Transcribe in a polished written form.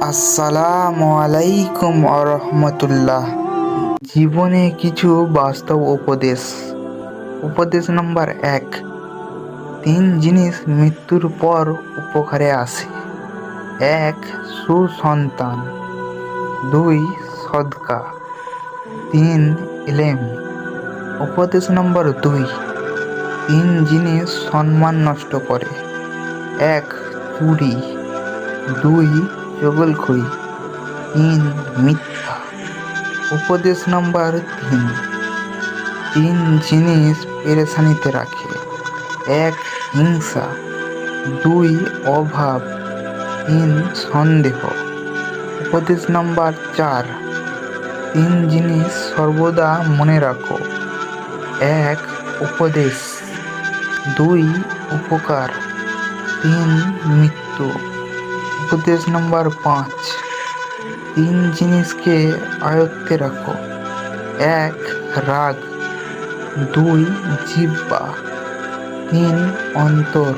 আসসালামু আলাইকুম আরহামতুল্লাহ। জীবনে কিছু বাস্তব উপদেশ। উপদেশ নম্বর 1, 3 জিনিস মৃত্যুর পর উপকারে আসে। 1, সুসন্তান। 2, সদকা। 3, ইলম। উপদেশ নম্বর 2, 3 জিনিস সম্মান নষ্ট করে। 1, চুরি। 2, চগলখড়ি। 3, মিথ্যা। উপদেশ নম্বর 3, 3 জিনিস পেরেশানিতে রাখে। 1, হিংসা। 2, অভাব। 3, সন্দেহ। উপদেশ নম্বর 4, 3 জিনিস সর্বদা মনে রাখো। 1, উপদেশ। 2, উপকার। 3, মৃত্যু। উপদেশ নম্বর 5, 3 জিনিসকে আয়ত্তে রাখো। 1, রাগ। 2, জিহ্বা। 3, অন্তর।